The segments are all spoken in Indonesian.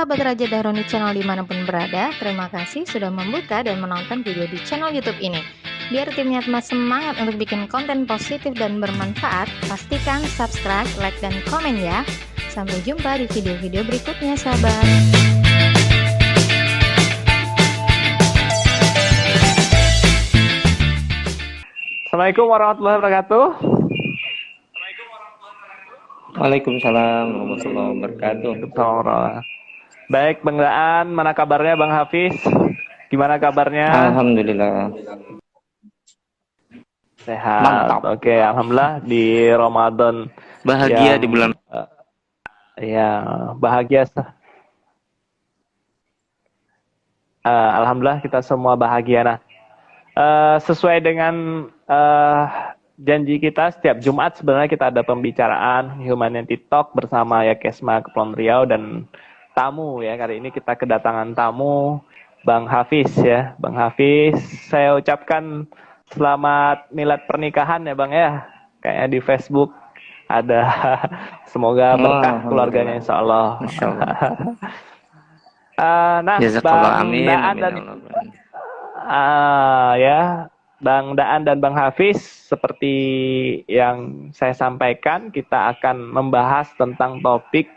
sahabat Raja Dahroni Channel dimanapun berada, terima kasih sudah membuka dan menonton video di channel YouTube ini. Biar tim Niatma semangat untuk bikin konten positif dan bermanfaat, pastikan subscribe, like, dan komen ya. Sampai jumpa di video-video berikutnya, sahabat. Assalamualaikum warahmatullahi wabarakatuh. Waalaikumsalam warahmatullahi wabarakatuh. Baik, Bang Daan, mana kabarnya Bang Hafiz? Gimana kabarnya? Alhamdulillah. Sehat. Mantap. Oke, alhamdulillah di Ramadan. Bahagia di bulan. Ya, bahagia. Alhamdulillah kita semua bahagia. Nah, sesuai dengan janji kita setiap Jumat sebenarnya kita ada pembicaraan Humanity Talk bersama Yakesma Kepulauan Riau dan tamu ya. Kali ini kita kedatangan tamu Bang Hafiz ya. Bang Hafiz, saya ucapkan selamat milad pernikahan ya Bang ya. Kayaknya di Facebook ada semoga berkah keluarganya insya Allah. Nah, Bang Daan dan ya Bang Daan dan Bang Hafiz, seperti yang saya sampaikan, kita akan membahas tentang topik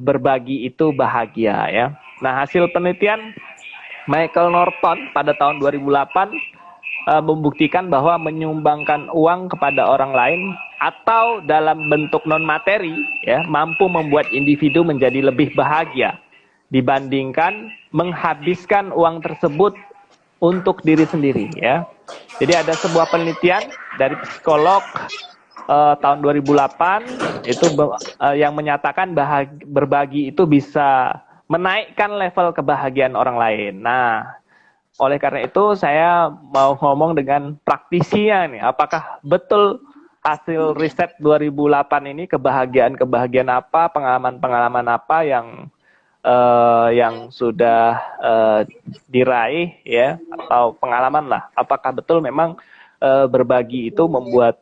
berbagi itu bahagia ya. Nah, hasil penelitian Michael Norton pada tahun 2008 membuktikan bahwa menyumbangkan uang kepada orang lain atau dalam bentuk non materi ya mampu membuat individu menjadi lebih bahagia dibandingkan menghabiskan uang tersebut untuk diri sendiri ya. Jadi ada sebuah penelitian dari psikolog tahun 2008 itu yang menyatakan berbagi itu bisa menaikkan level kebahagiaan orang lain. Nah, oleh karena itu saya mau ngomong dengan praktisinya nih, apakah betul hasil riset 2008 ini kebahagiaan apa, pengalaman apa yang sudah diraih ya atau pengalaman lah, apakah betul memang berbagi itu membuat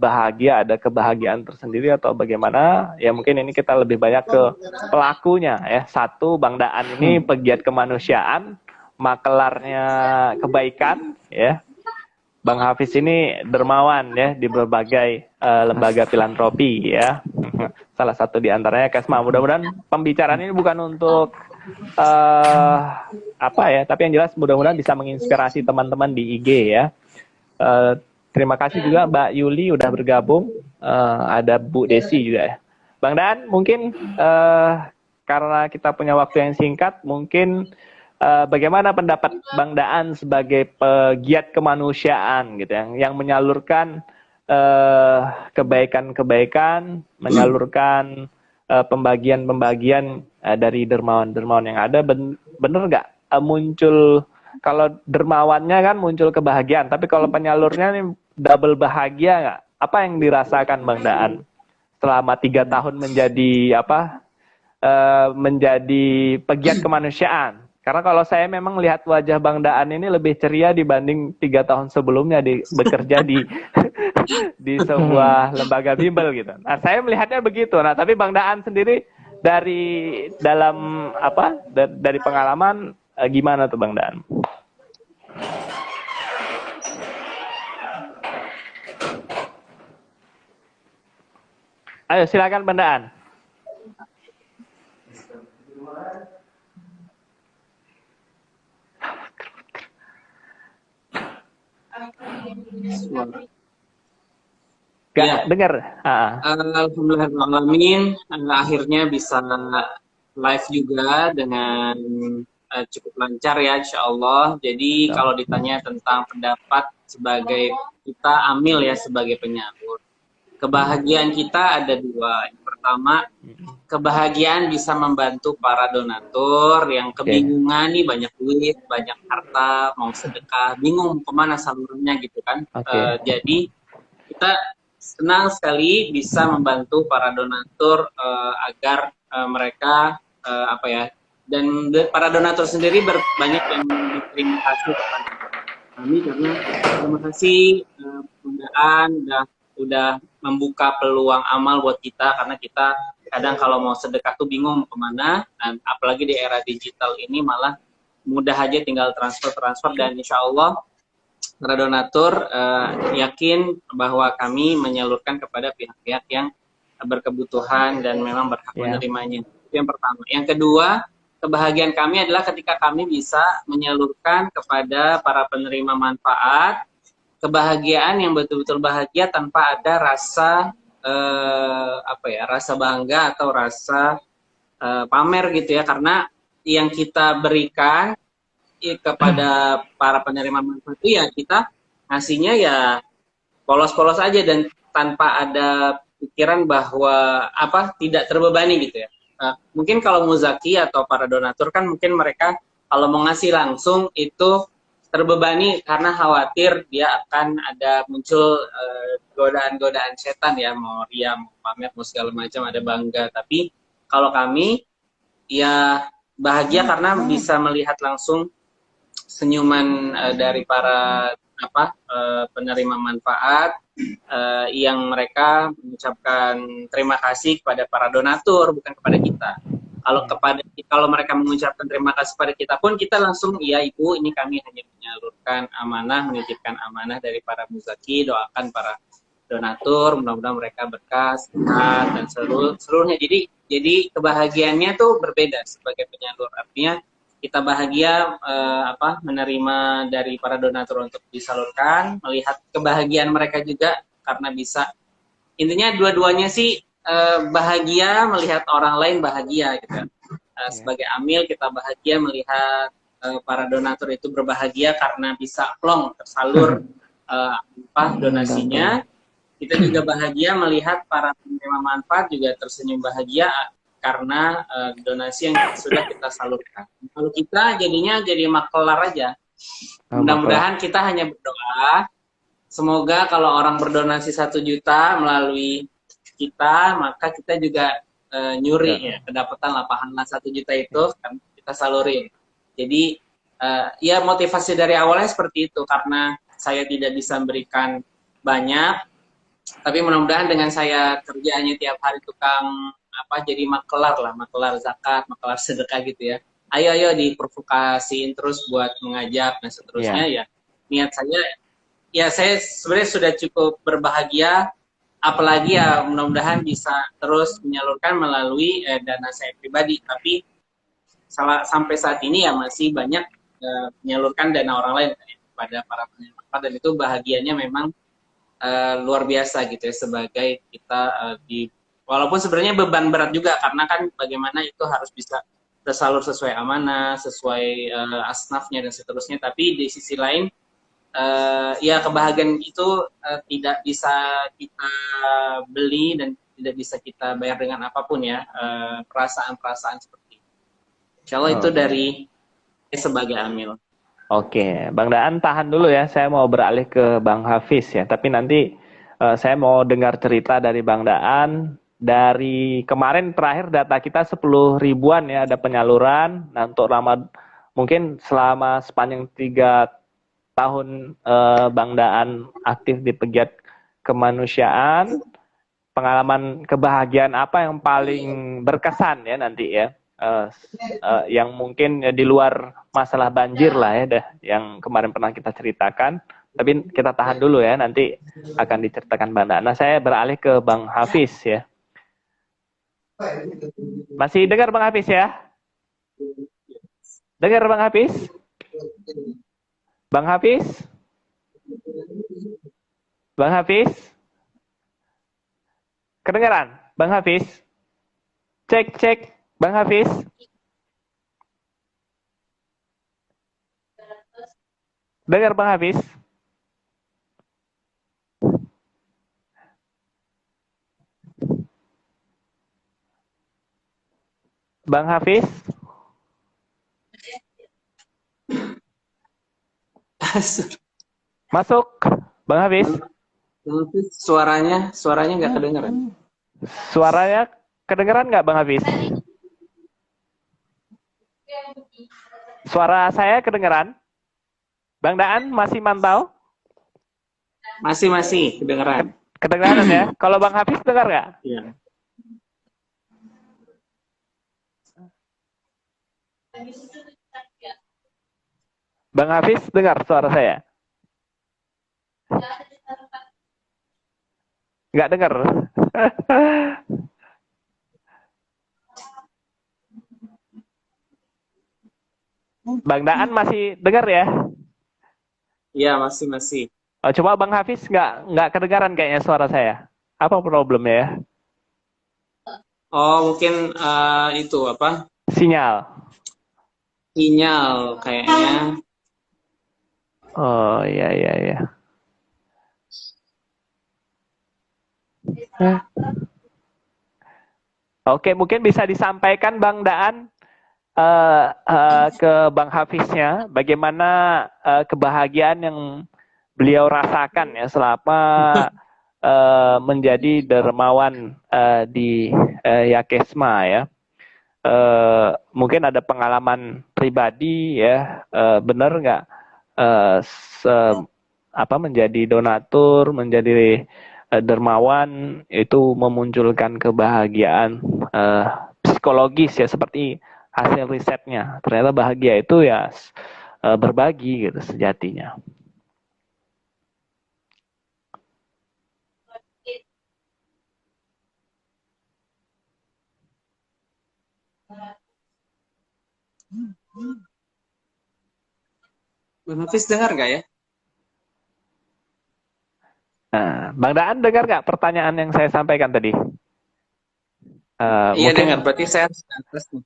bahagia, ada kebahagiaan tersendiri atau bagaimana ya. Mungkin ini kita lebih banyak ke pelakunya ya. Satu, Bang Daan ini pegiat kemanusiaan, makelarnya kebaikan ya. Bang Hafiz ini dermawan ya di berbagai lembaga filantropi ya. Salah satu di antaranya Kesma. Mudah-mudahan pembicaraan ini bukan untuk apa ya, tapi yang jelas mudah-mudahan bisa menginspirasi teman-teman di IG ya. Terima kasih juga Mbak Yuli udah bergabung. Ada Bu Desi juga ya. Bang Dan, mungkin karena kita punya waktu yang singkat, mungkin bagaimana pendapat Bang Daan sebagai pegiat kemanusiaan gitu yang menyalurkan kebaikan-kebaikan, menyalurkan pembagian-pembagian dari dermawan-dermawan yang ada, bener nggak muncul, kalau dermawannya kan muncul kebahagiaan, tapi kalau penyalurnya nih double bahagia nggak? Apa yang dirasakan Bang Daan selama 3 tahun menjadi menjadi pegiat kemanusiaan? Karena kalau saya memang lihat wajah Bang Daan ini lebih ceria dibanding 3 tahun sebelumnya bekerja di sebuah lembaga bimbel gitu. Nah, saya melihatnya begitu. Nah, tapi Bang Daan sendiri dari pengalaman gimana tuh Bang Daan? Ayo silakan Bang Daan. Gak dengar. Alhamdulillahirrahmanirrahim, akhirnya bisa live juga dengan cukup lancar ya, insya Allah. Jadi kalau ditanya tentang pendapat sebagai kita amil ya sebagai penyalur, kebahagiaan kita ada 2. Yang pertama, kebahagiaan bisa membantu para donatur yang kebingungan nih, banyak duit, banyak harta, mau sedekah, bingung kemana salurnya gitu kan. Jadi kita senang sekali bisa membantu para donatur agar mereka dan para donatur sendiri banyak yang berterima kasih kepada kami karena terima kasih penggunaan udah membuka peluang amal buat kita karena kita kadang kalau mau sedekah tuh bingung kemana, dan apalagi di era digital ini malah mudah aja tinggal transfer dan insya Allah para donatur yakin bahwa kami menyalurkan kepada pihak-pihak yang berkebutuhan dan memang berhak menerimanya. Itu yang pertama. Yang kedua, kebahagiaan kami adalah ketika kami bisa menyalurkan kepada para penerima manfaat kebahagiaan yang betul-betul bahagia tanpa ada rasa rasa bangga atau rasa pamer gitu ya, karena yang kita berikan kepada para penerima manfaat itu ya kita ngasihnya ya polos-polos aja dan tanpa ada pikiran bahwa tidak terbebani gitu ya. Mungkin kalau muzaki atau para donatur kan mungkin mereka kalau mau ngasih langsung itu terbebani karena khawatir dia akan ada muncul godaan-godaan setan ya, mau ria, mau pamer, mau segala macam, ada bangga. Tapi kalau kami ya bahagia karena bisa melihat langsung senyuman dari para penerima manfaat yang mereka mengucapkan terima kasih kepada para donatur, bukan kepada kita. Kalau mereka mengucapkan terima kasih pada kita pun, kita langsung, iya Ibu, ini kami hanya menyalurkan amanah, menitipkan amanah dari para muzaki, doakan para donatur, mudah-mudahan mereka berkah, sehat, dan seluruhnya. Jadi kebahagiaannya tuh berbeda sebagai penyalur. Artinya kita bahagia menerima dari para donatur untuk disalurkan, melihat kebahagiaan mereka juga karena bisa. Intinya dua-duanya sih bahagia melihat orang lain bahagia gitu. Sebagai amil kita bahagia melihat para donatur itu berbahagia karena bisa plong tersalur donasinya. Kita juga bahagia melihat para penerima manfaat juga tersenyum bahagia karena donasi yang sudah kita salurkan. Kalau kita jadinya jadi makelar aja. Mudah-mudahan kita hanya berdoa. Semoga kalau orang berdonasi 1 juta melalui kita, maka kita juga nyuri ya, kedapatan lah pahala 1 juta itu kan kita salurin. Jadi ya motivasi dari awalnya seperti itu, karena saya tidak bisa memberikan banyak, tapi mudah-mudahan dengan saya kerjanya tiap hari tukang jadi makelar zakat, makelar sedekah gitu ya. Ayo diprovokasiin terus buat mengajak dan seterusnya ya. Niat saya ya, saya sebenarnya sudah cukup berbahagia, apalagi ya mudah-mudahan bisa terus menyalurkan melalui dana saya pribadi. Tapi sampai saat ini ya masih banyak menyalurkan dana orang lain kepada para penerima manfaat, dan itu bahagianya memang luar biasa gitu ya, sebagai kita walaupun sebenarnya beban berat juga, karena kan bagaimana itu harus bisa tersalur sesuai amanah, sesuai asnafnya dan seterusnya. Tapi di sisi lain ya kebahagiaan itu tidak bisa kita beli dan tidak bisa kita bayar dengan apapun ya, perasaan-perasaan seperti itu. Insya Allah itu dari sebagai amil. Oke, Bang Daan tahan dulu ya, saya mau beralih ke Bang Hafiz ya, tapi nanti saya mau dengar cerita dari Bang Daan. Dari kemarin terakhir data kita 10 ribuan ya ada penyaluran. Nah untuk mungkin selama sepanjang 3 tahun Bang Daan aktif di pegiat kemanusiaan, pengalaman kebahagiaan apa yang paling berkesan ya nanti ya, yang mungkin ya, di luar masalah banjir lah ya, yang kemarin pernah kita ceritakan. Tapi kita tahan dulu ya, nanti akan diceritakan Bang Daan. Nah saya beralih ke Bang Hafiz ya. Masih dengar Bang Hafiz ya? Dengar Bang Hafiz? Bang Hafiz? Bang Hafiz? Kedengaran? Bang Hafiz? Cek. Bang Hafiz? Dengar Bang Hafiz? Bang Hafiz? Masuk, Bang Hafiz? Suaranya nggak kedengeran. Suaranya kedengeran nggak Bang Hafiz? Suara saya kedengeran? Bang Daan masih mantau? Masih kedengeran. Kedengeran ya? Kalau Bang Hafiz dengar nggak? Iya. Bang Hafiz dengar suara saya? Nggak dengar. Bang Daan masih dengar ya? Iya, masih. Oh, coba Bang Hafiz nggak kedengaran kayaknya suara saya. Apa problemnya ya? Oh, mungkin itu apa? Sinyal. Sinyal kayaknya. Oh, iya. Oke, mungkin bisa disampaikan Bang Daan ke Bang Hafiznya bagaimana kebahagiaan yang beliau rasakan ya selama menjadi dermawan di Yakesma ya. Mungkin ada pengalaman pribadi ya, benar nggak menjadi donatur, menjadi dermawan itu memunculkan kebahagiaan psikologis ya, seperti hasil risetnya. Ternyata bahagia itu ya berbagi gitu sejatinya. Bang Hafiz dengar nggak ya? Nah, Bang Daan dengar nggak pertanyaan yang saya sampaikan tadi? Iya, Mungkin dengar. Berarti saya harus ke atas nih.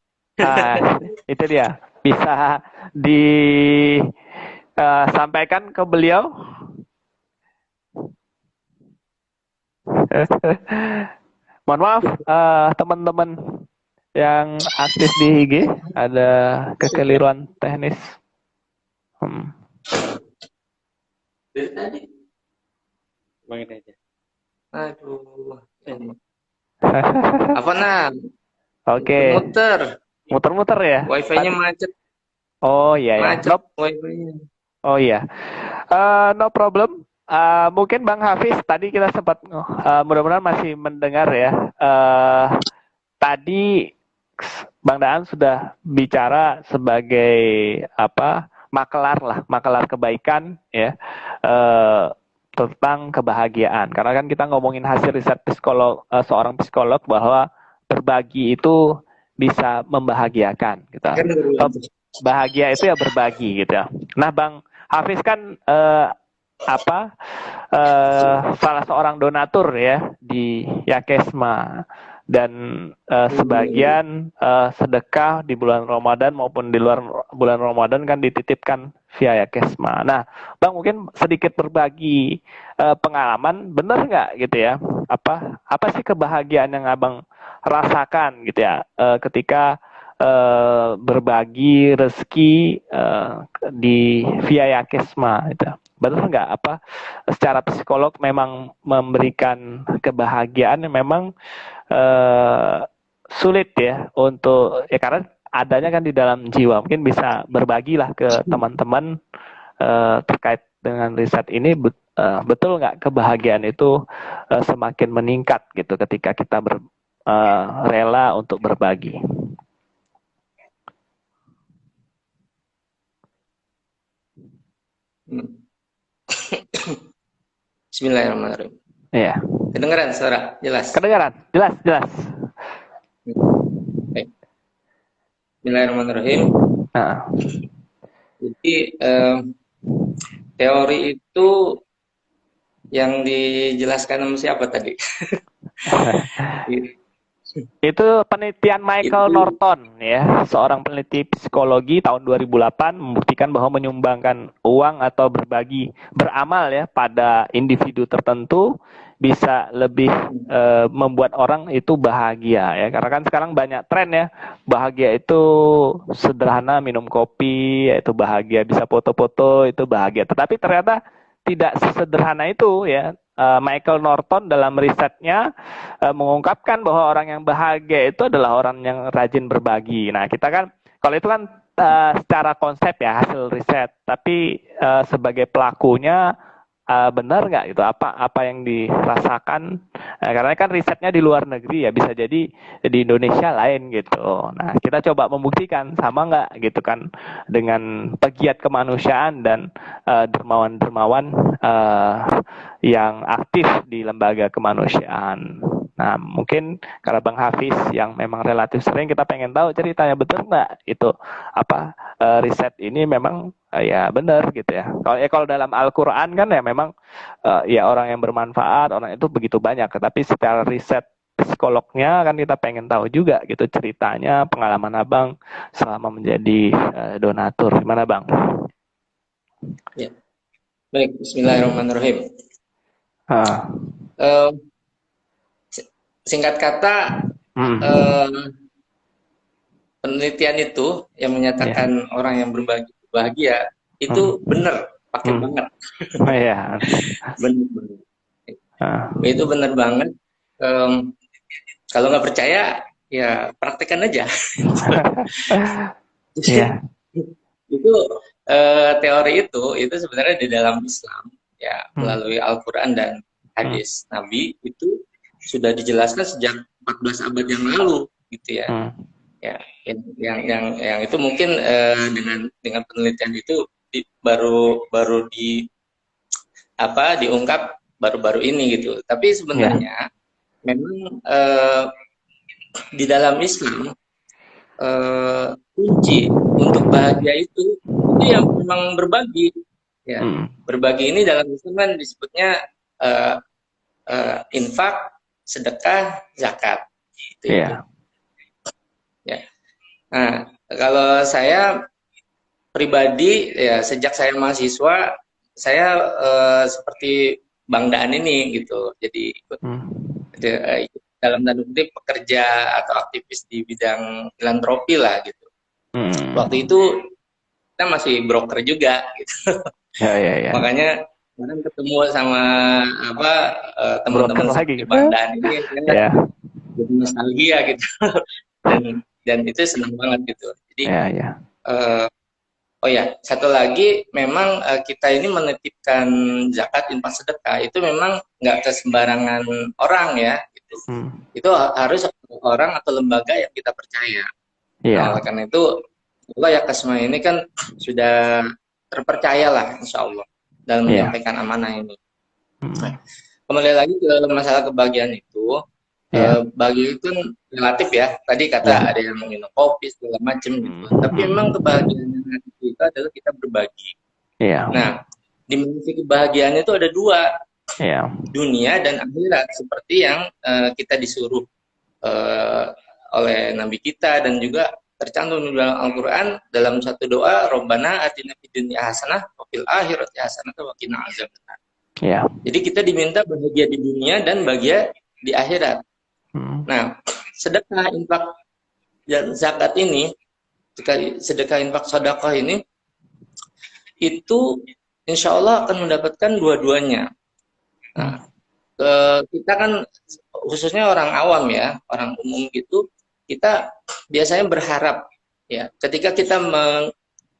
itu dia, bisa disampaikan ke beliau. Mohon maaf teman-teman yang aktif di IG, ada kekeliruan teknis. Dari tadi. Bangin aja. Aduh. Apa nah? Oke. Muter-muter ya. Wifi-nya macet. Oh iya ya. Macet wifi-nya. Oh iya. No problem. Mungkin Bang Hafiz tadi kita sempat mudah-mudahan masih mendengar ya. Tadi Bang Daan sudah bicara sebagai makelar kebaikan ya, tentang kebahagiaan. Karena kan kita ngomongin hasil riset seorang psikolog bahwa berbagi itu bisa membahagiakan gitu. Bahagia itu ya berbagi gitu ya. Nah, Bang Hafiz kan salah seorang donatur ya di Yakesma, dan sebagian sedekah di bulan Ramadan maupun di luar bulan Ramadan kan dititipkan via Yakesma. Nah, Bang mungkin sedikit berbagi pengalaman, benar nggak gitu ya? Apa sih kebahagiaan yang Abang rasakan gitu ya ketika berbagi rezeki di via Yakesma itu? Benar nggak secara psikolog memang memberikan kebahagiaan yang memang sulit ya untuk karena adanya kan di dalam jiwa. Mungkin bisa berbagilah ke teman-teman terkait dengan riset ini, betul nggak kebahagiaan itu semakin meningkat gitu ketika kita rela untuk berbagi. Bismillahirrahmanirrahim. Iya. Kedengaran suara jelas? Kedengaran, jelas. Baik. Bismillahirrahmanirrahim. Jadi teori itu yang dijelaskan sama siapa tadi? Itu penelitian Michael Norton ya, seorang peneliti psikologi tahun 2008 membuktikan bahwa menyumbangkan uang atau beramal ya pada individu tertentu bisa lebih membuat orang itu bahagia ya. Karena kan sekarang banyak tren ya, bahagia itu sederhana minum kopi, yaitu bahagia bisa foto-foto, itu bahagia. Tetapi ternyata tidak sesederhana itu ya. Michael Norton dalam risetnya mengungkapkan bahwa orang yang bahagia itu adalah orang yang rajin berbagi. Nah, kita kan kalau itu kan secara konsep ya hasil riset, tapi sebagai pelakunya benar nggak gitu apa yang dirasakan. Karena kan risetnya di luar negeri ya, bisa jadi di Indonesia lain gitu. Nah, kita coba membuktikan sama nggak gitu kan dengan pegiat kemanusiaan dan dermawan-dermawan yang aktif di lembaga kemanusiaan. Nah, mungkin karena Bang Hafiz yang memang relatif sering, kita pengen tahu ceritanya betul nggak itu apa riset ini memang ya benar gitu ya. Kalau dalam Al-Qur'an kan ya memang ya orang yang bermanfaat, orang itu begitu banyak, tapi secara riset psikolognya kan kita pengen tahu juga gitu ceritanya, pengalaman Abang selama menjadi donatur. Gimana Bang? Ya. Baik, bismillahirrahmanirrahim. Singkat kata, penelitian itu yang menyatakan orang yang berbagi bahagia itu benar, pakai banget. Iya. Benar banget. Itu benar banget. Kalau nggak percaya, ya praktekkan aja. Itu teori itu sebenarnya di dalam Islam ya, melalui Al-Quran dan hadis Nabi itu sudah dijelaskan sejak 14 abad yang lalu gitu ya. Ya, yang itu mungkin dengan penelitian itu baru diungkap baru-baru ini gitu. Tapi sebenarnya memang di dalam Islam kunci untuk bahagia itu yang memang berbagi ya. Berbagi ini dalam Islam kan disebutnya infak, sedekah, zakat gitu. Ya. Nah, kalau saya pribadi ya, sejak saya mahasiswa saya seperti Bang Daan ini gitu. Jadi ikut dalam tanda kutip pekerja atau aktivis di bidang filantropi lah gitu. Waktu itu kita masih broker juga gitu. Makanya kemarin ketemu sama teman-teman seperti Bang Daan ini jadi nostalgia gitu. dan itu senang banget gitu. Jadi satu lagi memang kita ini menitipkan zakat, infak, sedekah itu memang nggak ke sembarangan orang ya gitu. Itu harus orang atau lembaga yang kita percaya. Nah, karena itu Allah ya Kasma ini kan sudah terpercaya lah insya Allah dalam menyampaikan amanah ini. Nah, kembali lagi ke masalah kebahagiaan itu, bagi itu relatif ya. Tadi kata ada yang minum kopi segala macam gitu. Tapi memang kebahagiaan yang itu adalah kita berbagi. Nah, dimensi kebahagiaan itu ada dua, dunia dan akhirat, seperti yang kita disuruh oleh Nabi kita dan juga tercantum di dalam Al-Quran dalam satu doa, Rabbana atina fid dunya hasanah wa fil akhirati hasanah wa qina azabannar. Jadi kita diminta bahagia di dunia dan bahagia di akhirat. Nah, sedekah, infak, dan zakat ini, sedekah, infak, sedekah ini, itu insya Allah akan mendapatkan dua-duanya. Nah, kita kan khususnya orang awam ya, orang umum gitu, kita biasanya berharap ya, ketika kita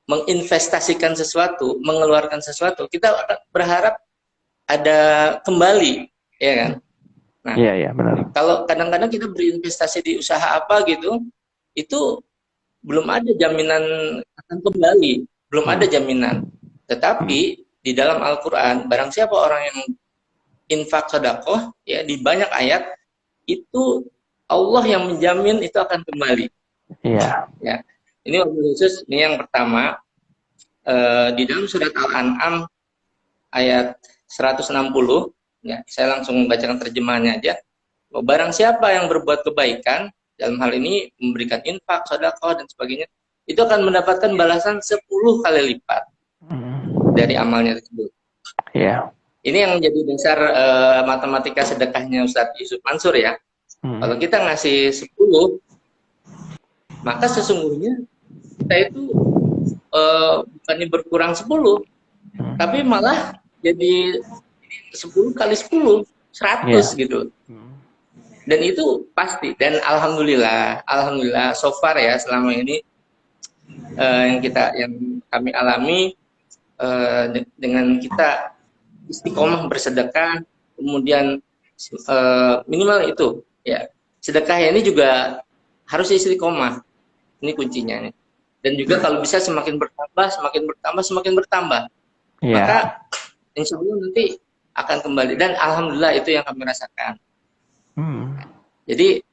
menginvestasikan sesuatu, mengeluarkan sesuatu, kita akan berharap ada kembali, ya kan? Nah, benar. Kalau kadang-kadang kita berinvestasi di usaha apa gitu, itu belum ada jaminan akan kembali, belum ada jaminan. Tetapi di dalam Al-Quran, barang siapa orang yang infak sedekah ya di banyak ayat itu Allah yang menjamin itu akan kembali. Ya. Ini khusus ini yang pertama di dalam surat Al-An'am ayat 160. Ya, saya langsung bacakan terjemahannya aja. Barang siapa yang berbuat kebaikan, dalam hal ini memberikan infak, sedekah dan sebagainya, itu akan mendapatkan balasan 10 kali lipat dari amalnya tersebut. Ini yang menjadi dasar matematika sedekahnya Ustadz Yusuf Mansur ya. Kalau kita ngasih 10, maka sesungguhnya kita itu bukannya berkurang 10, tapi malah jadi 10 kali 10, 100 gitu. Dan itu pasti. Dan alhamdulillah so far ya selama ini yang kami alami dengan kita istiqomah bersedekah, kemudian minimal itu ya. Sedekah ini juga harus istiqomah. Ini kuncinya nih. Dan juga kalau bisa semakin bertambah, semakin bertambah. Yeah. Maka insya Allah nanti akan kembali. Dan alhamdulillah itu yang kami rasakan. Jadi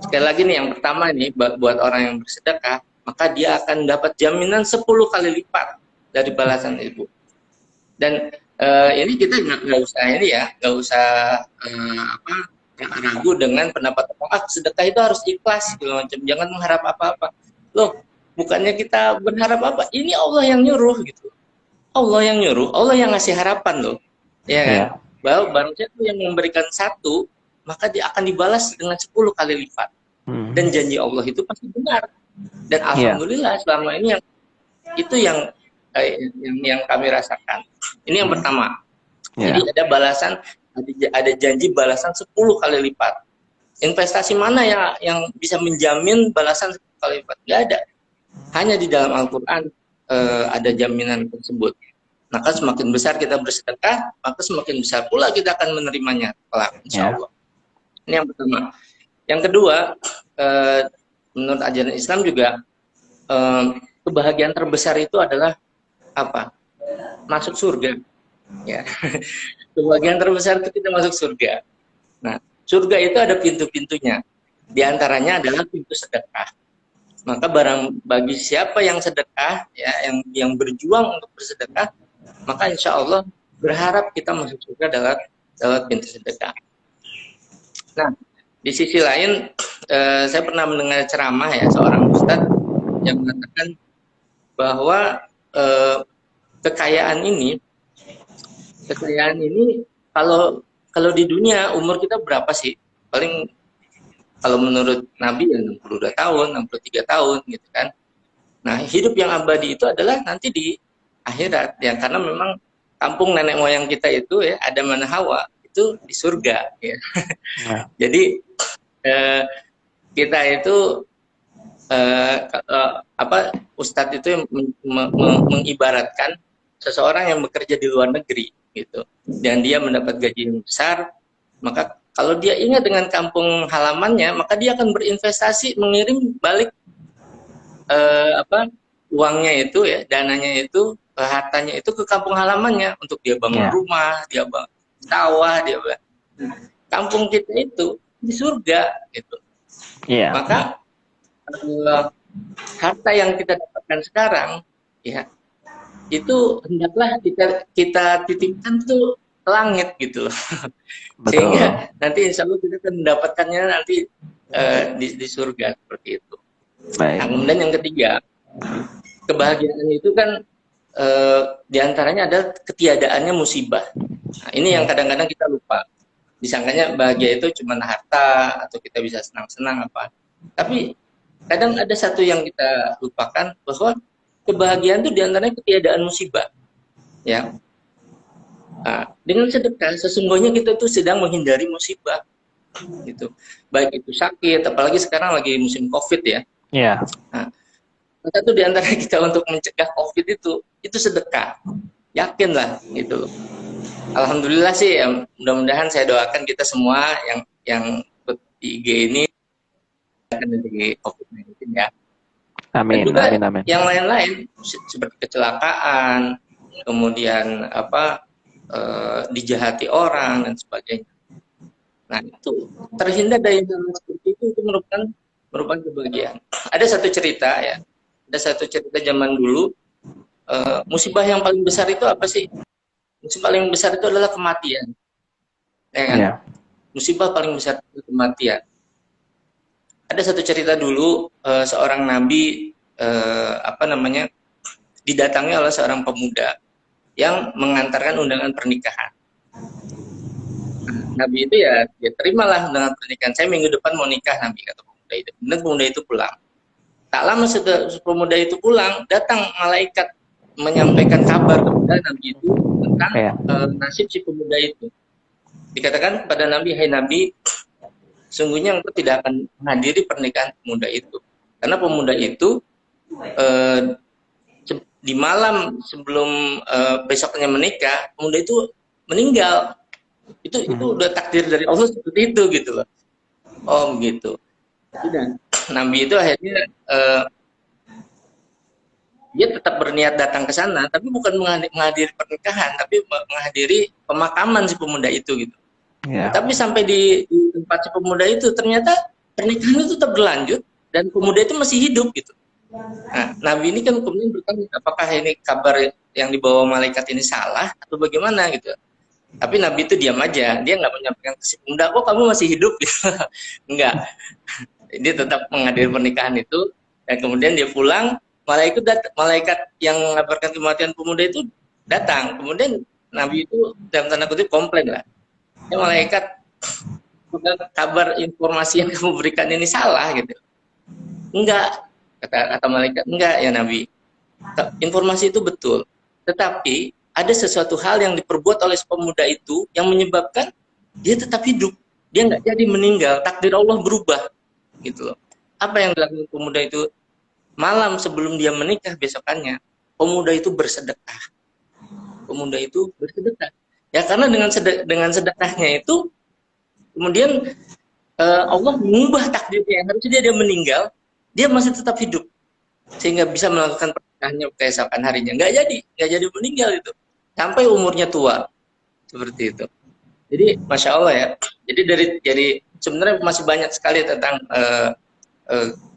sekali lagi nih, yang pertama nih buat orang yang bersedekah, maka dia akan dapat jaminan 10 kali lipat dari balasan itu. Dan ini kita nggak usah ini ya, nggak usah ragu dengan pendapat orang, sedekah itu harus ikhlas segala macam, jangan mengharap apa-apa. Loh, bukannya kita berharap apa? Ini Allah yang nyuruh gitu. Allah yang nyuruh, Allah yang ngasih harapan loh. Ya kan? Bahwa barang siapa yang memberikan 1, maka dia akan dibalas dengan 10 kali lipat. Dan janji Allah itu pasti benar. Dan alhamdulillah selama ini yang kami rasakan. Ini yang pertama. Jadi ada balasan, ada janji balasan 10 kali lipat. Investasi mana yang bisa menjamin balasan 10 kali lipat? Nggak ada. Hanya di dalam Al-Quran ada jaminan tersebut. Maka semakin besar kita bersedekah, maka semakin besar pula kita akan menerimanya kelak, insya Allah. Ini yang pertama. Yang kedua, menurut ajaran Islam juga kebahagiaan terbesar itu adalah apa? Masuk surga. Ya. Kebahagiaan terbesar itu kita masuk surga. Nah, surga itu ada pintu-pintunya. Di antaranya adalah pintu sedekah. Maka bagi siapa yang sedekah, ya, yang berjuang untuk bersedekah, maka insya Allah berharap kita masuk surga lewat pintu sedekah. Nah, di sisi lain, saya pernah mendengar ceramah ya seorang ustadz yang mengatakan bahwa kekayaan ini kalau di dunia umur kita berapa sih? Paling kalau menurut Nabi ya 62 tahun, 63 tahun gitu kan. Nah, hidup yang abadi itu adalah nanti di akhirat ya, karena memang kampung nenek moyang kita itu ya, Adam dan Hawa itu di surga ya. Jadi kita itu ustadz itu mengibaratkan seseorang yang bekerja di luar negeri gitu, dan dia mendapat gaji yang besar, maka kalau dia ingat dengan kampung halamannya, maka dia akan berinvestasi, mengirim balik uangnya itu ya, dananya itu, hartanya itu ke kampung halamannya untuk dia bangun rumah, dia bangun sawah, dia bangun. Kampung kita itu di surga gitu. Maka harta yang kita dapatkan sekarang ya, itu hendaklah kita titipkan tuh ke langit gitu loh. Sehingga nanti insya Allah kita akan mendapatkannya nanti di surga seperti itu. Nah, kemudian yang ketiga, kebahagiaan itu kan diantaranya ada ketiadaannya musibah. Nah, ini yang kadang-kadang kita lupa. Disangkanya bahagia itu cuma harta atau kita bisa senang-senang apa. Tapi kadang ada satu yang kita lupakan, bahwa kebahagiaan itu diantaranya ketiadaan musibah. Ya. Nah, dengan sedekah sesungguhnya kita tuh sedang menghindari musibah gitu. Baik itu sakit, apalagi sekarang lagi musim Covid ya. Nah, satu diantara kita untuk mencegah Covid itu sedekah. Yakinlah gitu. Alhamdulillah sih ya, mudah-mudahan saya doakan kita semua yang ikut di IG ini akan dari Covid-19 ya. Amin. Amin. Yang lain-lain seperti kecelakaan, kemudian dijahati orang dan sebagainya. Nah, itu terhindar dari hal seperti itu merupakan kebahagiaan. Ada satu cerita ya. Ada satu cerita zaman dulu, musibah yang paling besar itu apa sih? Musibah paling besar itu adalah kematian. Ya kan? Musibah paling besar itu kematian. Ada satu cerita dulu, seorang nabi didatangi oleh seorang pemuda yang mengantarkan undangan pernikahan. Nah, nabi itu ya terimalah undangan pernikahan. Saya minggu depan mau nikah, nabi kata pemuda itu. Kemudian pemuda itu pulang. Tak lama setelah pemuda itu pulang, datang malaikat menyampaikan kabar kepada nabi itu tentang nasib si pemuda itu. Dikatakan kepada nabi, hai nabi, sungguhnya engkau tidak akan menghadiri pernikahan pemuda itu, karena pemuda itu di malam sebelum besoknya menikah, pemuda itu meninggal. Itu udah takdir dari Allah seperti itu gitu loh. Oh gitu. Dan Nabi itu akhirnya dia tetap berniat datang ke sana, tapi bukan menghadiri pernikahan, tapi menghadiri pemakaman si pemuda itu gitu. Yeah. Tapi sampai di tempat si pemuda itu ternyata pernikahan itu tetap berlanjut dan pemuda itu masih hidup gitu. Nah, Nabi ini kan kemudian bertanya, apakah ini kabar yang dibawa malaikat ini salah atau bagaimana gitu. Tapi Nabi itu diam aja, dia nggak menyampaikan ke si pemuda, kok kamu masih hidup gitu. Enggak. Dia tetap menghadiri pernikahan itu dan kemudian dia pulang. Malaikat yang mengabarkan kematian pemuda itu datang. Kemudian Nabi itu dalam tanda kutip komplain lah. Ya malaikat, kabar informasi yang kamu berikan ini salah gitu. Enggak, kata malaikat, enggak ya Nabi. Informasi itu betul. Tetapi ada sesuatu hal yang diperbuat oleh pemuda itu yang menyebabkan dia tetap hidup. Dia nggak jadi meninggal. Takdir Allah berubah gitu loh. Apa yang dilakukan pemuda itu? Malam sebelum dia menikah besokannya, pemuda itu bersedekah. Pemuda itu bersedekah. Ya karena dengan sedekahnya itu, kemudian Allah mengubah takdirnya. Harusnya dia meninggal, dia masih tetap hidup. Sehingga bisa melakukan pernikahannya keesokan harinya. Nggak jadi meninggal itu. Sampai umurnya tua. Seperti itu. Jadi, Masya Allah ya. Jadi sebenarnya masih banyak sekali tentang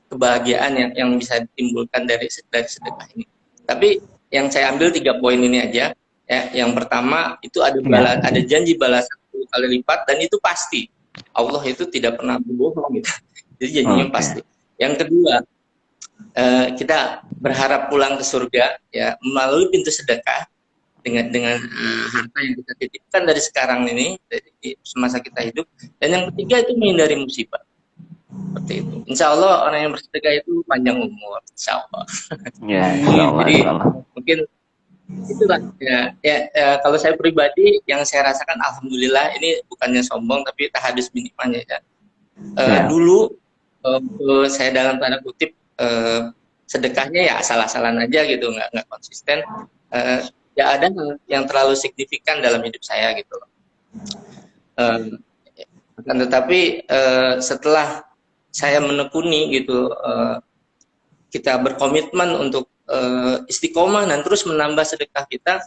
kebahagiaan yang bisa ditimbulkan dari sedekah ini. Tapi yang saya ambil 3 poin ini aja. Ya, yang pertama itu ada janji balasan 10 kali lipat dan itu pasti. Allah itu tidak pernah berbohong gitu. Jadi janjinya pasti. Yang kedua, kita berharap pulang ke surga ya melalui pintu sedekah dengan harta yang kita titipkan dari sekarang ini dari semasa kita hidup. Dan yang ketiga itu menghindari musibah. Seperti itu. Insya Allah orang yang bersedekah itu panjang umur. Insya Allah. Ya, insya Allah. Jadi mungkin itulah ya, kalau saya pribadi yang saya rasakan alhamdulillah ini bukannya sombong tapi tahadus minimalnya ya. Dulu saya dalam tanda kutip sedekahnya ya asal-asalan aja gitu nggak konsisten. Ya ada yang terlalu signifikan dalam hidup saya gitu. Tetapi setelah saya menekuni gitu, kita berkomitmen untuk istiqomah dan terus menambah sedekah kita,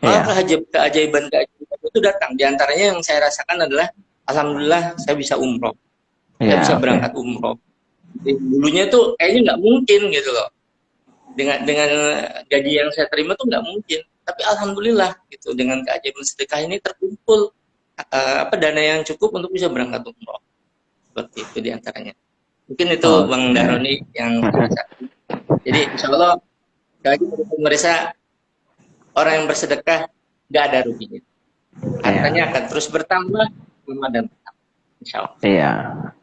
maka keajaiban itu datang. Di antaranya yang saya rasakan adalah, alhamdulillah saya bisa umroh, saya bisa berangkat umroh. Dulunya tuh kayaknya nggak mungkin gitu loh, dengan gaji yang saya terima tuh nggak mungkin. Tapi alhamdulillah gitu, dengan keajaiban sedekah ini terkumpul dana yang cukup untuk bisa berangkat umroh. Seperti itu diantaranya. Mungkin itu Bang Daroni yang bisa. Jadi insya Allah bagi pemirsa, orang yang bersedekah nggak ada ruginya. Hartanya akan terus bertambah dan insya Allah. Iya,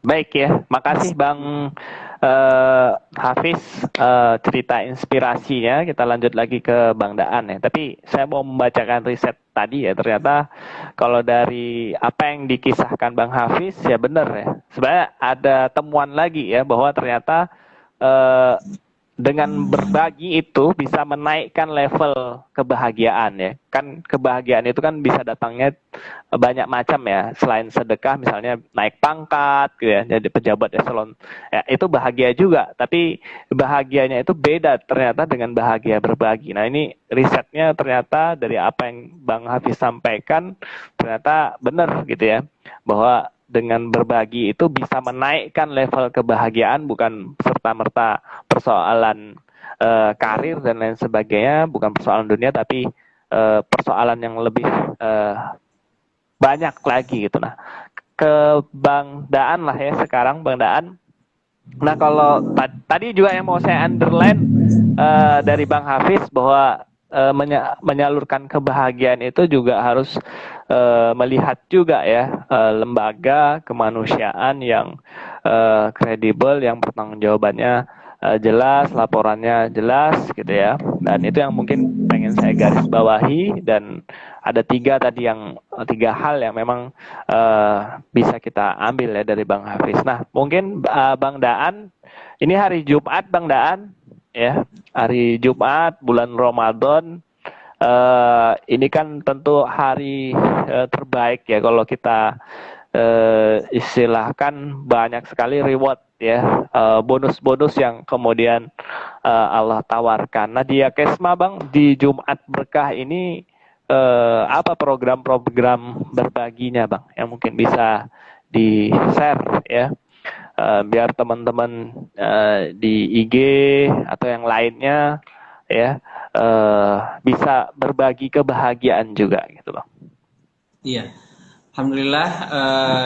baik ya. Makasih Bang Hafiz cerita inspirasinya. Kita lanjut lagi ke Bang Daan ya. Tapi saya mau membacakan riset tadi ya. Ternyata kalau dari apa yang dikisahkan Bang Hafiz ya benar ya. Sebenarnya ada temuan lagi ya bahwa ternyata dengan berbagi itu bisa menaikkan level kebahagiaan ya. Kan kebahagiaan itu kan bisa datangnya banyak macam ya. Selain sedekah misalnya naik pangkat gitu ya, jadi pejabat eselon. Ya, itu bahagia juga, tapi bahagianya itu beda ternyata dengan bahagia berbagi. Nah, ini risetnya ternyata dari apa yang Bang Hafiz sampaikan ternyata benar gitu ya. Bahwa dengan berbagi itu bisa menaikkan level kebahagiaan, bukan serta-merta persoalan karir dan lain sebagainya, bukan persoalan dunia, tapi persoalan yang lebih banyak lagi gitu. Nah, ke Bang Daan lah ya sekarang, Bang Daan. Nah, kalau tadi juga yang mau saya underline dari Bang Hafiz bahwa menyalurkan kebahagiaan itu juga harus melihat juga ya lembaga kemanusiaan yang kredibel, yang pertanggungjawabannya jelas, laporannya jelas gitu ya. Dan itu yang mungkin pengen saya garis bawahi, dan ada tiga hal yang memang bisa kita ambil ya dari Bang Hafiz. Nah, mungkin Bang Daan, ini hari Jumat Bang Daan, ya, hari Jumat bulan Ramadan. Ini kan tentu hari terbaik ya kalau kita istilahkan, banyak sekali reward ya, bonus-bonus yang kemudian Allah tawarkan. Nah, di Kesma Bang, di Jumat Berkah ini apa program-program berbaginya Bang yang mungkin bisa di-share ya, biar teman-teman di IG atau yang lainnya ya bisa berbagi kebahagiaan juga gitu Bang. Iya, alhamdulillah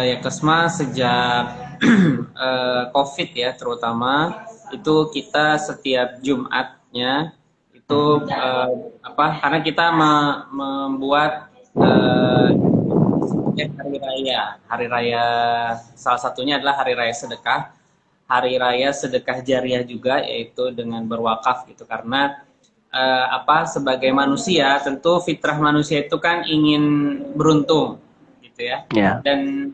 ya Kesma sejak COVID ya terutama itu kita setiap Jumatnya itu karena kita membuat hari raya, salah satunya adalah hari raya sedekah, hari raya sedekah jariah juga, yaitu dengan berwakaf gitu. Karena sebagai manusia tentu fitrah manusia itu kan ingin beruntung gitu ya. Dan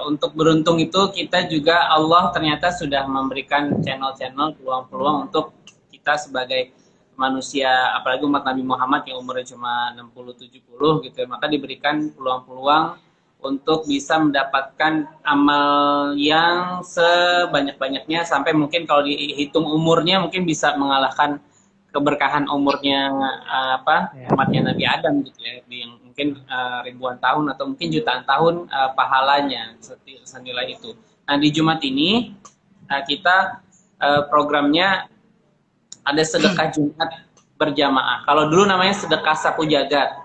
untuk beruntung itu kita juga, Allah ternyata sudah memberikan channel-channel, peluang-peluang untuk kita sebagai manusia, apalagi umat Nabi Muhammad yang umurnya cuma 60-70 gitu ya, maka diberikan peluang-peluang untuk bisa mendapatkan amal yang sebanyak-banyaknya, sampai mungkin kalau dihitung umurnya mungkin bisa mengalahkan keberkahan umurnya umatnya Nabi Adam gitu ya, yang mungkin ribuan tahun atau mungkin jutaan tahun pahalanya senilai itu. Nah, di Jumat ini kita programnya ada sedekah Jumat berjamaah. Kalau dulu namanya sedekah sapu jagat,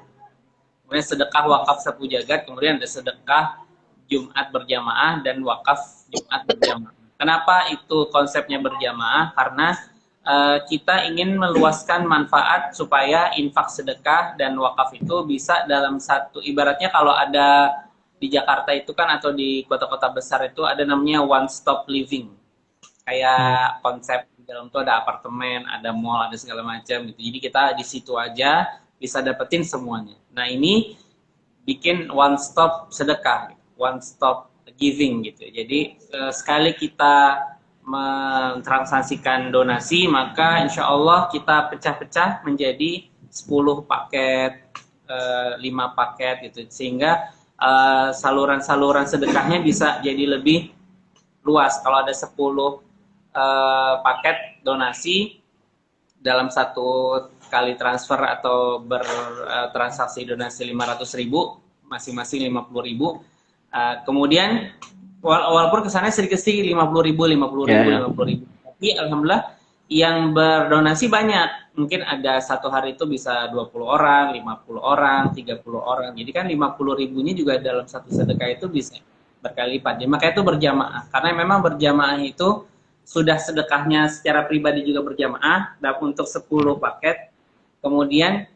kemudian sedekah wakaf sapu jagat, kemudian ada sedekah Jumat berjamaah dan wakaf Jumat berjamaah. Kenapa itu konsepnya berjamaah? Karena kita ingin meluaskan manfaat supaya infak, sedekah, dan wakaf itu bisa dalam satu, ibaratnya kalau ada di Jakarta itu kan, atau di kota-kota besar itu ada namanya one stop living. Kayak konsep dalam itu ada apartemen, ada mall, ada segala macam gitu. Jadi kita di situ aja bisa dapetin semuanya. Nah, ini bikin one stop sedekah, one stop giving gitu. Jadi sekali kita mentransaksikan donasi, maka insya Allah kita pecah-pecah menjadi 10 paket, 5 paket gitu. Sehingga saluran-saluran sedekahnya bisa jadi lebih luas. Kalau ada 10 paket donasi dalam satu kali transfer atau bertransaksi donasi 500.000, masing-masing 50.000. Kemudian walaupun kesannya sedikit-sedikit 50.000, tapi alhamdulillah yang berdonasi banyak. Mungkin ada satu hari itu bisa 20 orang, 50 orang, 30 orang. Jadi kan 50.000-nya juga dalam satu sedekah itu bisa berkali lipat. Jadi makanya itu berjamaah. Karena memang berjamaah itu sudah sedekahnya secara pribadi juga berjamaah, dan untuk 10 paket, kemudian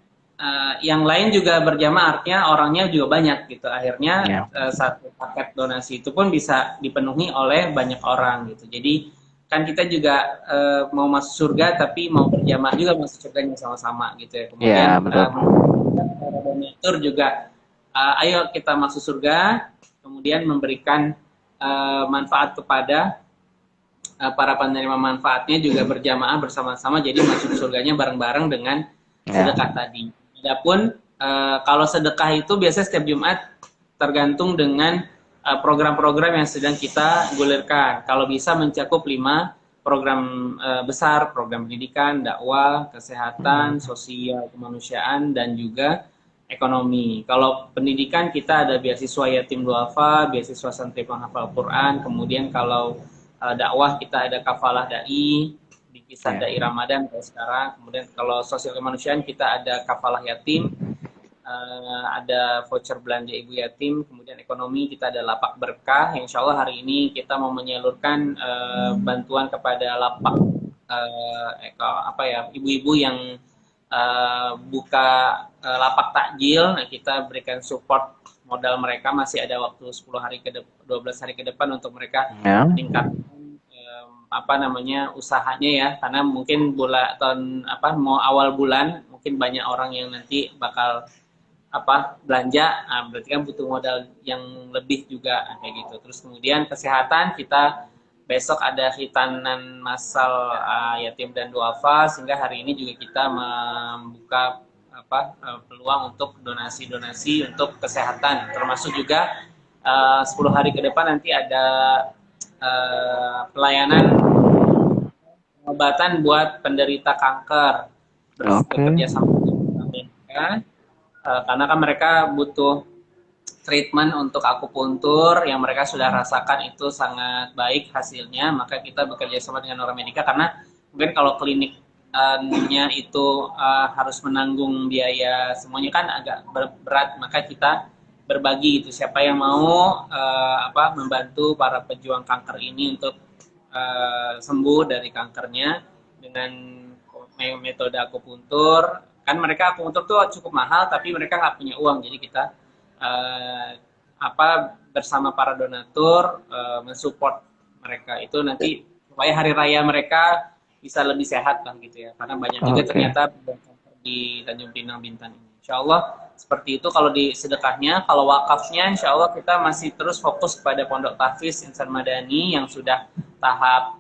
yang lain juga berjamaah, artinya orangnya juga banyak gitu. Akhirnya satu paket donasi itu pun bisa dipenuhi oleh banyak orang gitu. Jadi kan kita juga mau masuk surga, tapi mau berjamaah juga masuk surganya sama-sama gitu ya. Kemudian para donatur juga, ayo kita masuk surga, kemudian memberikan manfaat kepada para penerima manfaatnya juga berjamaah bersama-sama, jadi masuk surganya bareng-bareng dengan sedekah tadi. Adapun kalau sedekah itu biasanya setiap Jumat tergantung dengan program-program yang sedang kita gulirkan. Kalau bisa mencakup 5 program besar, program pendidikan, dakwah, kesehatan, sosial, kemanusiaan, dan juga ekonomi. Kalau pendidikan kita ada beasiswa yatim duafa, beasiswa santri penghafal Quran, kemudian kalau dakwah kita ada kafalah dai di kisah dai Ramadan kayak sekarang. Kemudian kalau sosial kemanusiaan kita ada kafalah yatim, ada voucher belanja ibu yatim. Kemudian ekonomi kita ada lapak berkah. Insya Allah hari ini kita mau menyalurkan bantuan kepada lapak ibu-ibu yang buka lapak takjil. Nah, kita berikan support modal mereka, masih ada waktu 12 hari ke depan untuk mereka meningkatkan usahanya ya, karena mungkin mau awal bulan mungkin banyak orang yang nanti bakal belanja, berarti kan butuh modal yang lebih juga kayak gitu. Terus kemudian kesehatan kita besok ada khitanan massal yatim dan duafa, sehingga hari ini juga kita membuka peluang untuk donasi-donasi untuk kesehatan, termasuk juga 10 hari ke depan nanti ada pelayanan pengobatan buat penderita kanker, bekerja sama dengan mereka, karena kan mereka butuh treatment untuk akupuntur yang mereka sudah rasakan itu sangat baik hasilnya, maka kita bekerja sama dengan orang Medika, karena mungkin kalau kliniknya itu harus menanggung biaya semuanya kan agak berat, maka kita berbagi itu, siapa yang mau membantu para pejuang kanker ini untuk sembuh dari kankernya dengan metode akupuntur. Kan mereka akupuntur tuh cukup mahal, tapi mereka nggak punya uang, jadi kita bersama para donatur mensupport mereka itu nanti supaya hari raya mereka bisa lebih sehat lah gitu ya, karena banyak juga ternyata di Tanjung Pinang Bintan ini. Insya Allah seperti itu kalau di sedekahnya. Kalau wakafnya Insya Allah kita masih terus fokus pada Pondok Tahfiz Insan Madani yang sudah tahap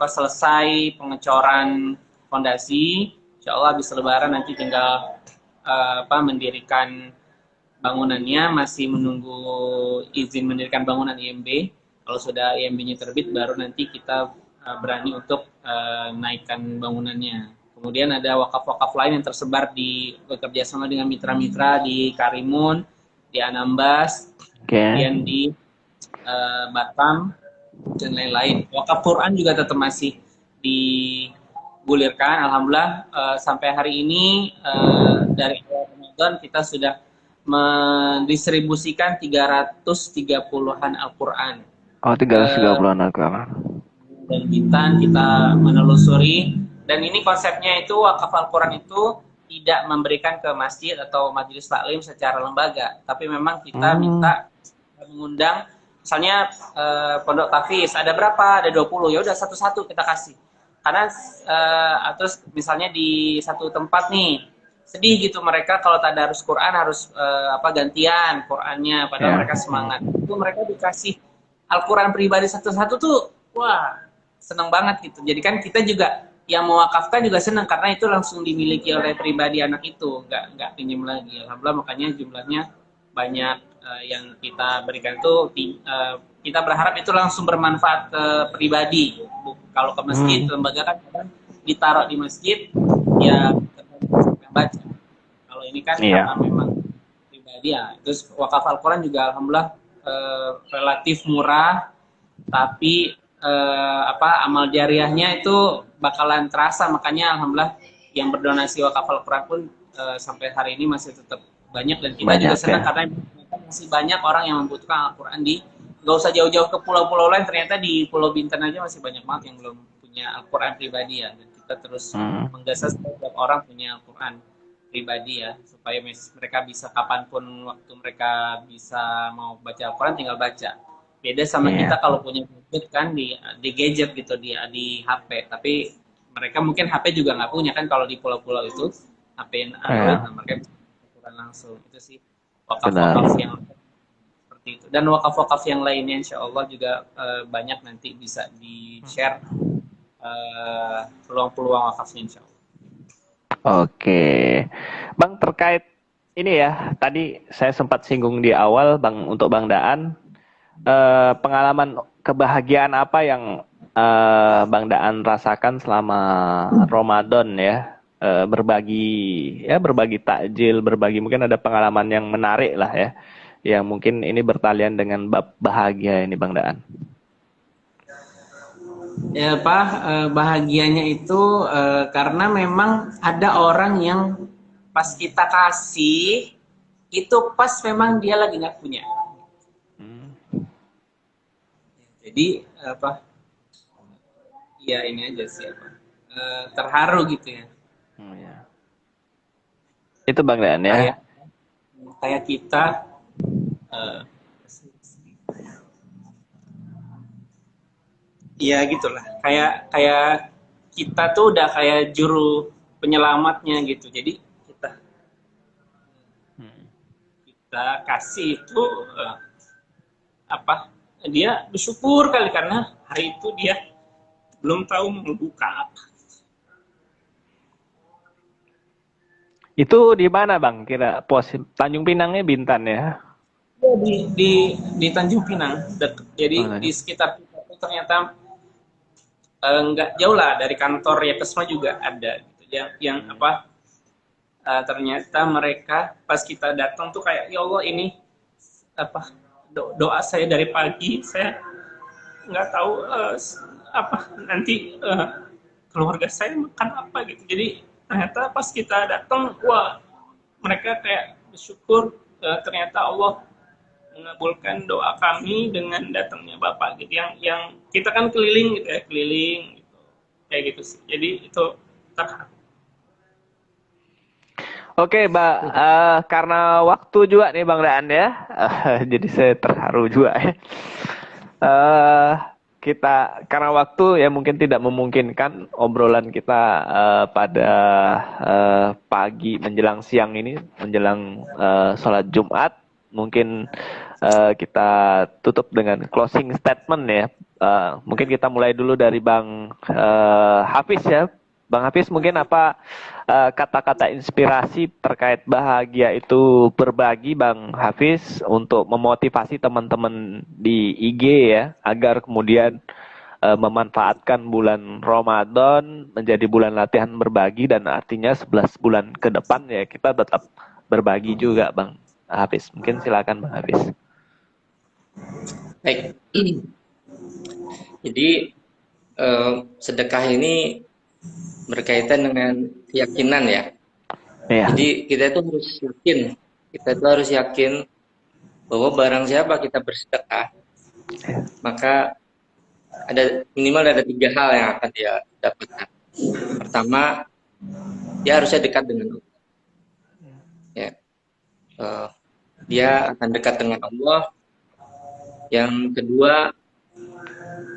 selesai pengecoran fondasi. Insya Allah habis Lebaran nanti tinggal mendirikan bangunannya, masih menunggu izin mendirikan bangunan IMB. Kalau sudah IMB-nya terbit, baru nanti kita berani untuk naikkan bangunannya. Kemudian ada wakaf-wakaf lain yang tersebar bekerja sama dengan mitra-mitra di Karimun, di Anambas, kemudian di Batam, dan lain-lain. Wakaf Quran juga tetap masih digulirkan. Alhamdulillah sampai hari ini dari awal Ramadan kita sudah mendistribusikan 330-an Al-Quran. 330-an Al-Quran. Dan kita menelusuri, dan ini konsepnya itu wakaf Al-Quran itu tidak memberikan ke masjid atau majelis taklim secara lembaga, tapi memang kita minta mengundang, misalnya Pondok Tahfiz ada berapa? Ada 20, ya udah satu-satu kita kasih. Karena terus misalnya di satu tempat nih sedih gitu mereka kalau tadarus Quran harus gantian Qurannya, padahal mereka semangat. Itu mereka dikasih Al-Quran pribadi satu-satu tuh, wah seneng banget gitu. Jadi kan kita juga yang mewakafkan juga senang karena itu langsung dimiliki oleh pribadi anak itu, nggak pinjam lagi. Alhamdulillah makanya jumlahnya banyak yang kita berikan itu. Kita berharap itu langsung bermanfaat ke pribadi. Kalau ke masjid, lembaga kan ditaruh di masjid, ya yang baca. Kalau ini kan karena memang pribadi ya. Terus wakaf Al-Quran juga alhamdulillah relatif murah, tapi amal jariahnya itu bakalan terasa. Makanya alhamdulillah yang berdonasi wakaf Al-Quran pun sampai hari ini masih tetap banyak, dan kita juga senang karena masih banyak orang yang membutuhkan Al-Quran nggak usah jauh-jauh ke pulau-pulau lain, ternyata di Pulau Bintan aja masih banyak banget yang belum punya Al-Quran pribadi ya. Dan kita terus menggagas setiap orang punya Al-Quran pribadi ya, supaya mereka bisa kapanpun waktu mereka bisa mau baca Al-Quran tinggal baca. Beda sama kita kalau punya gadget kan di gadget gitu, di HP, tapi mereka mungkin HP juga nggak punya kan kalau di pulau-pulau itu HP Android, mereka bisa Al-Quran langsung. Itu sih wakaf-wakaf yang seperti itu, dan wakaf-wakaf yang lainnya insya Allah juga banyak nanti bisa di-share peluang-peluang wakafnya insya Allah. Oke, Bang, terkait ini ya, tadi saya sempat singgung di awal Bang, untuk Bang Daan, pengalaman kebahagiaan apa yang Bang Daan rasakan selama Ramadan ya, berbagi takjil, berbagi, mungkin ada pengalaman yang menarik lah ya, yang mungkin ini bertalian dengan bab bahagia ini Bang Daan. Ya Pak, bahagianya itu karena memang ada orang yang pas kita kasih itu pas memang dia lagi nggak punya. Jadi ya ini aja sih terharu gitu ya. Itu Bang Daan ya. Kayak kita ya gitulah, kayak kita tuh udah kayak juru penyelamatnya gitu. Jadi kita kasih itu dia bersyukur kali karena hari itu dia belum tahu mau buka apa. Itu di mana Bang? Kira pos Tanjung Pinangnya Bintan ya? Di Tanjung Pinang. Jadi di sekitar itu ternyata nggak jauh lah dari kantor Yakesma juga ada gitu. Yang apa ternyata mereka pas kita datang tuh kayak ya Allah ini apa doa saya dari pagi, saya nggak tahu apa nanti keluarga saya makan apa gitu. Jadi ternyata pas kita datang, wah mereka kayak bersyukur ternyata Allah mengabulkan doa kami dengan datangnya Bapak gitu. Yang kita kan keliling gitu ya, keliling gitu. Kayak gitu sih. Jadi itu terharu. Oke, Mbak, karena waktu juga nih Bang Daan ya, jadi saya terharu juga ya. Kita karena waktu ya mungkin tidak memungkinkan obrolan kita pada pagi menjelang siang ini, menjelang sholat Jumat, mungkin kita tutup dengan closing statement ya. Mungkin kita mulai dulu dari Bang Hafiz ya. Bang Hafiz, mungkin apa kata-kata inspirasi terkait bahagia itu berbagi Bang Hafiz untuk memotivasi teman-teman di IG ya, agar kemudian memanfaatkan bulan Ramadan menjadi bulan latihan berbagi, dan artinya 11 bulan ke depan ya kita tetap berbagi juga Bang Hafiz. Mungkin silakan Bang Hafiz. Baik. Jadi sedekah ini berkaitan dengan keyakinan ya. Jadi kita itu harus yakin, bahwa barang siapa kita bersedekah, maka minimal ada 3 hal yang akan dia dapatkan. Pertama, dia harusnya dekat dengan Allah. Ya. Dia akan dekat dengan Allah. Yang kedua,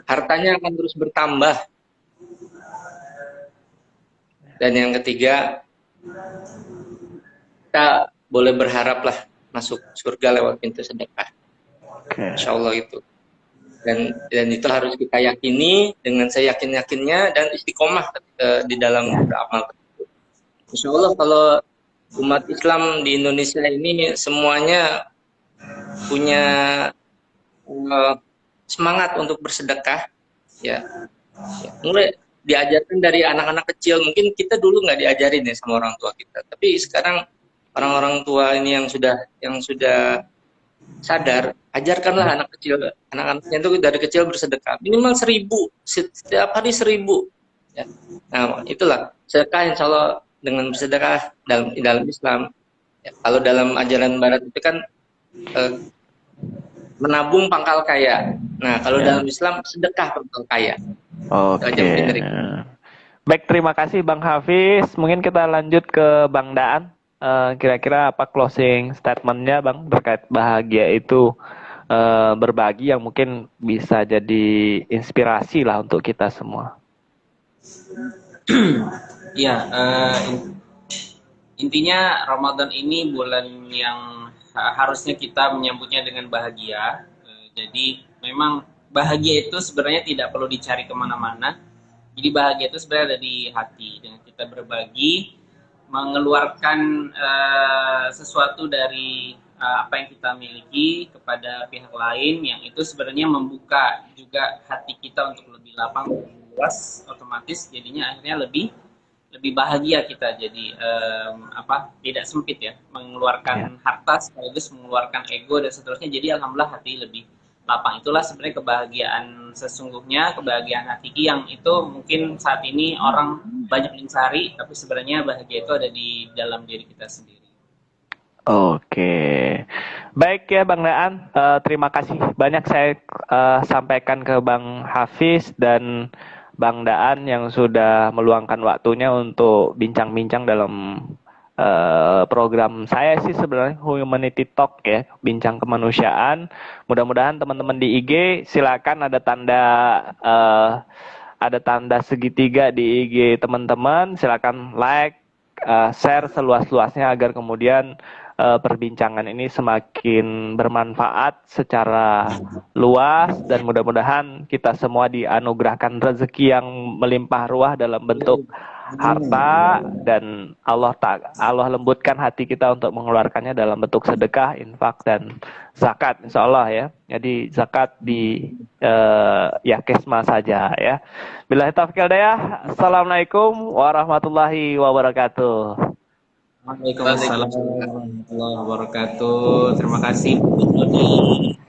hartanya akan terus bertambah. Dan yang ketiga, kita boleh berharaplah masuk surga lewat pintu sedekah. Insya Allah itu. Dan itu harus kita yakini dengan seyakin-yakinnya dan istiqomah di dalam beramal. Insya Allah kalau umat Islam di Indonesia ini semuanya punya semangat untuk bersedekah, ya mulai diajarkan dari anak-anak kecil. Mungkin kita dulu nggak diajarin ya sama orang tua kita, tapi sekarang orang-orang tua ini yang sudah sadar, ajarkanlah anak-anaknya itu dari kecil bersedekah minimal 1.000 setiap hari 1.000 ya. Nah itulah sedekah, insya Allah dengan bersedekah dalam Islam ya. Kalau dalam ajaran Barat itu kan menabung pangkal kaya. Nah kalau dalam Islam sedekah pangkal kaya. Oke. Baik, terima kasih Bang Hafiz. Mungkin kita lanjut ke Bang Daan. Kira-kira apa closing statementnya Bang terkait bahagia itu berbagi, yang mungkin bisa jadi inspirasi lah untuk kita semua. Ya, intinya Ramadan ini bulan yang harusnya kita menyambutnya dengan bahagia. Jadi memang bahagia itu sebenarnya tidak perlu dicari kemana-mana. Jadi bahagia itu sebenarnya ada di hati. Dengan kita berbagi, mengeluarkan sesuatu dari apa yang kita miliki kepada pihak lain, yang itu sebenarnya membuka juga hati kita untuk lebih lapang, lebih luas, otomatis jadinya akhirnya lebih bahagia kita. Jadi tidak sempit ya, mengeluarkan harta sekaligus mengeluarkan ego dan seterusnya. Jadi alhamdulillah hati lebih lapang. Itulah sebenarnya kebahagiaan sesungguhnya, kebahagiaan hakiki yang itu mungkin saat ini orang banyak mencari, tapi sebenarnya bahagia itu ada di dalam diri kita sendiri. Oke, baik ya Bang Daan, terima kasih banyak saya sampaikan ke Bang Hafiz dan Bang Daan yang sudah meluangkan waktunya untuk bincang-bincang dalam program saya sih sebenarnya Humanity Talk ya, bincang kemanusiaan. Mudah-mudahan teman-teman di IG silakan ada tanda segitiga di IG teman-teman, silakan like, share seluas-luasnya agar kemudian perbincangan ini semakin bermanfaat secara luas, dan mudah-mudahan kita semua dianugerahkan rezeki yang melimpah ruah dalam bentuk harta, dan Allah lembutkan hati kita untuk mengeluarkannya dalam bentuk sedekah, infak, dan zakat, insya Allah ya. Jadi zakat di ya kesma saja ya. Billahi taufiq wal hidayah. Assalamualaikum warahmatullahi wabarakatuh. Waalaikumsalam warahmatullahi wabarakatuh. Terima kasih Bu Dodi.